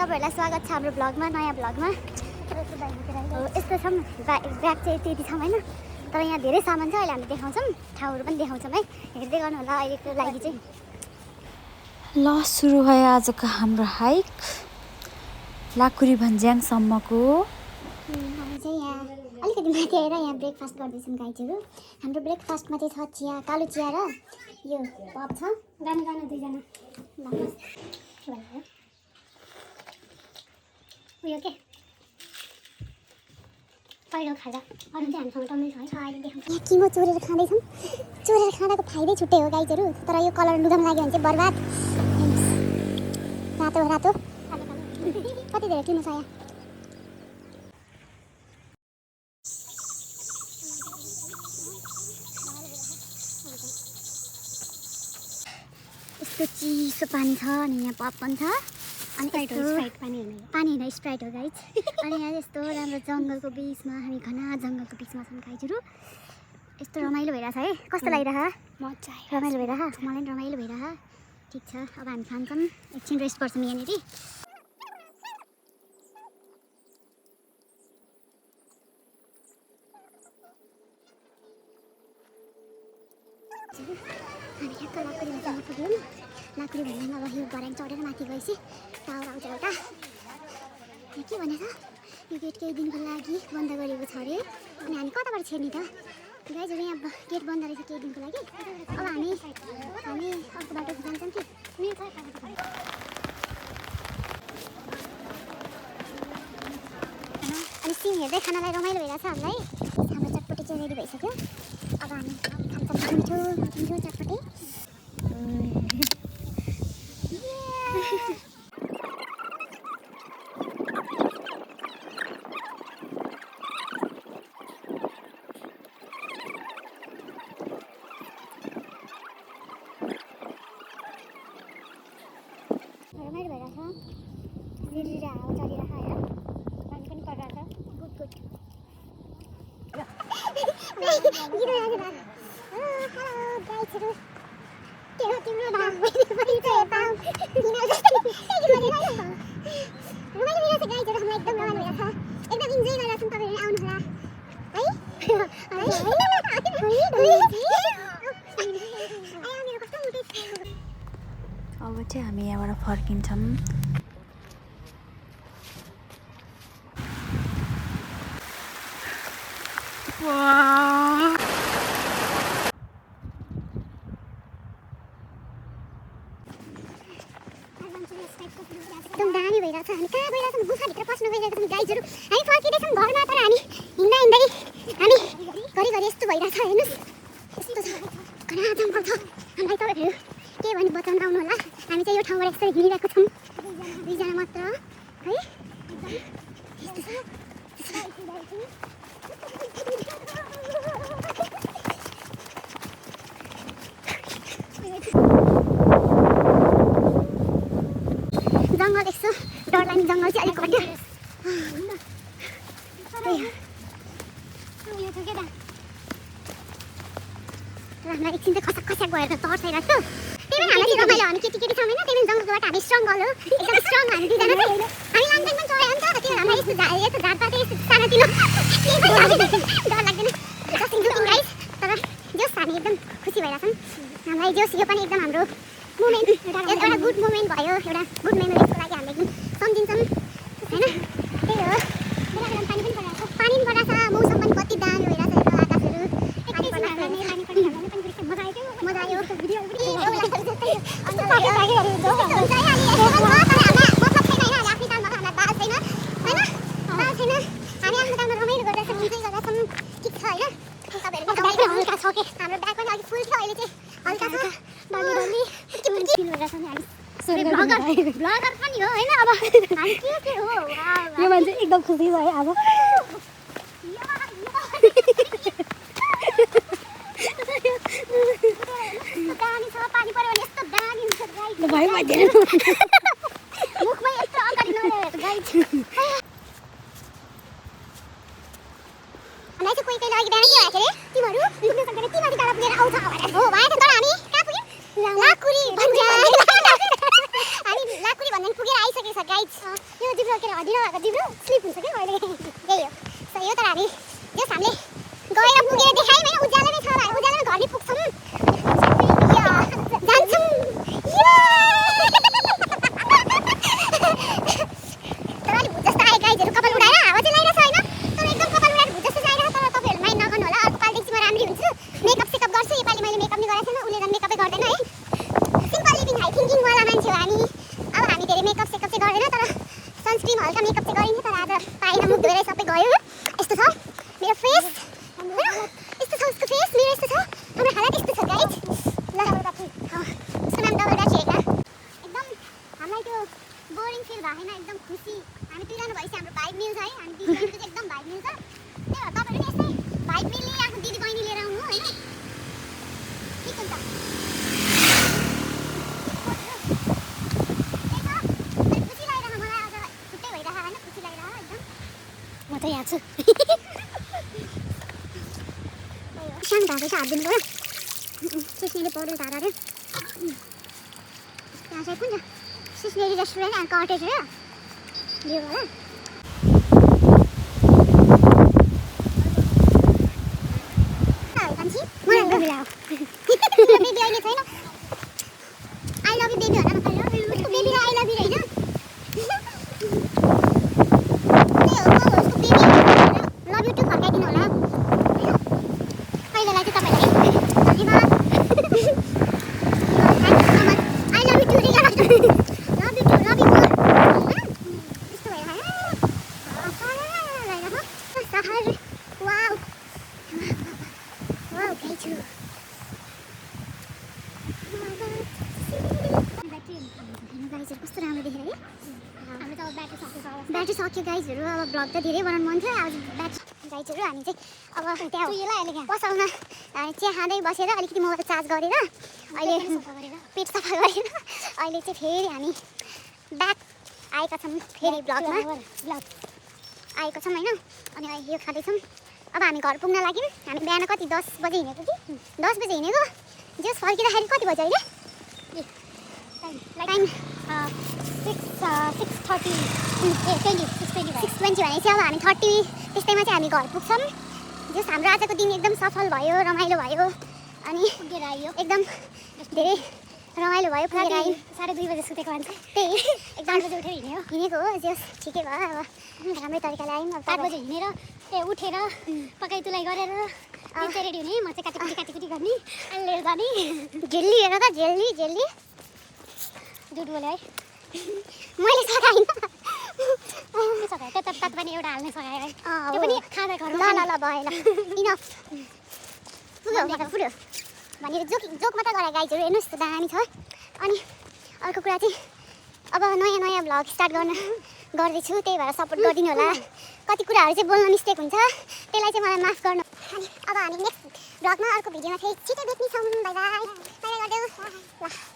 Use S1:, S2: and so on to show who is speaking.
S1: तपाईहरुलाई स्वागत छ हाम्रो ब्लगमा नयाँ ब्लगमा यस्तो छौं ब्याग चाहिँ त्यति छौं हैन तर यहाँ धेरै सामान छ अहिले हामी देखाउँछौं ठाउँहरु पनि देखाउँछौं है हेर्दै गर्नु होला अहिलेको लागि चाहिँ
S2: ल सुरु भयो आजको हाम्रो हाइक लाकुरी भन्ज्याङ सम्मको
S1: हामी चाहिँ यहाँ अलिकति माथि आएर यहाँ ब्रेकफास्ट गर्दैछौं गाइजहरु हाम्रो ब्रेकफास्टमा चाहिँ छ चिया कालो चिया र यो पप छ गाना गाना दुई जना के भन्नु उयो के पहिलो खाजा अरु चाहिँ हामीसँग टम्मै छ अहिले देखाउँछु यहाँ किमो चोरेर खाँदैछौं चोरेर खाँदाको फाइदै छुट्टै हो गाइजहरु तर यो कलर लुगामा लाग्यो भने चाहिँ बर्बाद रातो रातो कति धेरै किमो छ यहाँ यस्तो चिसो पानी छ अनि यहाँ पप पनि छ अनि स्प्राइट पानी हैन स्प्राइट हो गाइज अनि यहाँ यस्तो राम्रो जंगलको बीचमा हामी घना जंगलको बीचमा छौं गाइजहरु यस्तो रमाइलो भइराछ है कस्तो लागिराछ मज्जा आयो रमाइलो भइराछ मलाई पनि रमाइलो भइराछ ठीक छ अब हामी खान्छौं एकछिन रेस्ट गर्छौं यहाँनेरि हामी यहाँ लाकुरी भन्ज्याङ पुग्यौं लाकुरी भन्ज्याङ अब यो गराङ चढेर माथि गएपछि टावर आउँछ एउटा के भनेछ यो गेट केही दिनको लागि बन्द गरेको छ अरे अनि हामी कताबाट छिर्ने त गाइजहरु यहाँ गेट बन्द रहेछ केही दिनको लागि अब हामी अर्को बाटो जान्छौं कि अनि सिन हेर्दै खानालाई रमाइलो भइरहेछ हामीलाई हाम्रो चटपटी चाहिँ रेडी भइसक्यो अब हामी खान्छौँ मिठो चटपटी रमाइलो भइरहेछ रिरिरा हावा चलिरहेछ होइन पानी पनि परिरहेछ गुड गाइजहरु के हो तिम्रो नाम परिचय पाऊ किन जस्तो रमाइलो भइरहेछ गाइजहरु हामीलाई एकदम रमाइलो भइरहेछ एकदम इन्जोय गरिरहेछौँ तपाईहरु आउनु होला
S2: अब चाहिँ हामी यहाँबाट फर्किन्छौं
S1: एकदम दामी भइरहेछ हामी कहाँ गइरहेछौँ गुफाभित्र पस्न गइरहेको छौँ गाइजहरु हामी फर्किँदैछौँ घरमा तर हामी हिँड्दै हामी घरिघरि यस्तो भइरहेछ हेर्नुस् यस्तो छ घना जङ्गल छ हामीलाई तपाईहरु के भनी बचाउन आउनु होला हामी चाहिँ यो ठाउँबाट यसरी हिँडिरहेको छौँ दुईजना मात्र है यस्तो जङ्गल यस्तो डर लाग्ने जङ्गल चाहिँ अलिक घट्यो हामीलाई एकछिन चाहिँ खसाक गएर त तर्साइरहेको छ त्यही पनि हामीलाई रमाइलो हामी केटी छौँ होइन त्यही पनि जङ्गलको बाटो हामी स्ट्रङ गर्यो एकदम स्ट्रङ हामी दुईजना चाहिँ हामी लामटाङ पनि चढायो नि त त्यही हामीलाई यस्तो झारपात यस्तो सानोतिनो डर लाग्दैन जस्ट इन्जोइङ गाइस तर जोस् हामी एकदम खुसी भइरहेछौँ हामीलाई जोस् यो पनि एकदम हाम्रो मोमेन्ट एउटा गुड मोमेन्ट भयो एउटा गुड मेमोरिजको लागि हामीले सम्झिन्छौँ होइन त्यही हो पानी पनि परिरहेछ मौसम पनि कति दामी भइरहेछ मजा आयो हाम्रो ब्याग पनि अलिक फुल छ अहिले चाहिँ हल्का छ ब्लगर पनि हो होइन अब हामी के हो
S2: यो मान्छे एकदम खुसी छ है आज
S1: दामी छ पानी पर्यो भने यस्तो दामी हुन्छ गाइस
S2: भाइ भइदिनु
S1: मुखमै यस्तो अगाडि नरहेको गाइस हामीलाई चाहिँ कोही लागि बिहान के भएको अरे तिमीहरू पुग्न सक्दैन कि माथि डाँडा पुगेर आउँछ भनेर हो भएन तर हामी कहाँ पुग्यौँ लाकुरी भन्ज्याङ हामी लाकुरी भन्ज्याङ पुगेर आइसकेको छ गाइस यो जिब्रो के हड्डी नभएको जिब्रो स्लिप हुन्छ के कहिले त्यही हो सो यो तर हामी जस हामीले गएर पुगेर देखायौँ होइन उज्यालो नै छ हामी उज्यालोमा घर नै पुग्छौँ जान्छौँ तर अलिक भुत जस्तो आयो गाइजहरू कपाल उडाएर हावा चाहिँ लगाइरहेको छ होइन तर एकदम कपाल उडाएर भुत जस्तो चाहिरहेको तर तपाईँहरू माइन्ड नगर्नु होला अर्को पालिदेखि चाहिँ म राम्ररी हुन्छु मेकअप सेकअप गर्छु योपालि मैले मेकअप नि गरेको छैन उसले झन् मेकअपै गर्दैन है सिम्पल लिभिङ हाई थिङ्किङवाला मान्छे हो हामी अब हामी धेरै मेकअप सेकअप चाहिँ गर्दैन तर सनस्क्रिन हल्का मेकअप चाहिँ गरिन्छ तर आज पाएन मुख धोएर सबै गयो यस्तो छ मेरो फेस यस्तो छ उसको फेस मेरो यस्तो छ हाम्रो हालत यस्तो छ गाइज ल उसको नाम डबल ब्याट्री होइन एकदम हामीलाई त्यो बोरिङ फिल भएन एकदम खुसी हामी दुईजना भएपछि हाम्रो भाइब मिल्छ है हामी दिदी बहिनीको चाहिँ एकदम भाइब मिल्छ त्यही भएर तपाईँहरू पनि यस्तै भाइब मिल्ने आफ्नो दिदी बहिनी लिएर आउनु होइन ठिक हुन्छ म त यहाँ छु सानो भएको चाहिँ हात दिनु पऱ्यो सिस्नेले पौडेल धारा अरे त्यहाँ चाहिँ कुन छ सिस्नेरी रेस्टुरेन्ट एन्ड कटेज हो यो होला बेबी अहिले छैन आई लभ यु बेबी होला बेबीलाई आई लभ यु होइन कस्तो राम्रो देखेर है ब्याट्री सक्यो गाइजहरू अब भ्लग त धेरै बनाउनु मन थियो अब ब्याट्री गाइजहरू हामी चाहिँ अब त्यहाँ पसलमा चिया खाँदै बसेर अलिकति मोबाइल चार्ज गरेर अहिले पेट सफा गरेर अहिले चाहिँ फेरि हामी ब्याक आएका छौँ फेरि भ्लगमा आएको छौँ होइन अनि अहिले यो खाँदैछौँ अब हामी घर पुग्न लाग्यौँ हामी बिहान कति 10 बजे हिँडेको कि 10 बजे हिँडेको जस फर्किँदाखेरि कति बज्यो अहिले टाइम 6:20 भनेपछि अब हामी 30 त्यस्तैमा चाहिँ हामी घर पुग्छौँ जस हाम्रो आजको दिन एकदम सफल भयो रमाइलो भयो अनि एकदम धेरै रमाइलो भयो पुगेर आयौँ 2:30 बजे सुतेको मान्छे त्यही एकदम बजे उठेर हिँडेको हो जस ठिकै भयो अब राम्रै तरिकाले आयौँ अब
S3: 8 बजे हिँडेर त्यहाँ उठेर पकाइ तुलाइ गरेर त्यहाँ रेडी हुने म चाहिँ काटीकुटी गर्ने अनि लिएर जाने
S1: झेल्ली हेर त झेल्ली
S3: दुध बोल्यो है
S1: मैले सघाइन
S3: के सघायो त्यता पनि एउटा हाल्ने सघायो है त्यो पनि खाँदा घर
S1: ल भयो इनफ पुग्यो भनेर जोक मात्र गरे गाइजहरू हेर्नुहोस् त दामी छ अनि अर्को कुरा चाहिँ अब नयाँ भ्लग स्टार्ट गर्दैछु त्यही भएर सपोर्ट गरिदिनु होला कति कुराहरू चाहिँ बोल्न मिस्टेक हुन्छ त्यसलाई चाहिँ मलाई माफ गर्नु अनि अब हामी नेक्स्ट भ्लगमा अर्को भिडियोमा फेरि छिटो भेट्नेछौँ बाई बाई गरिदेऊ ल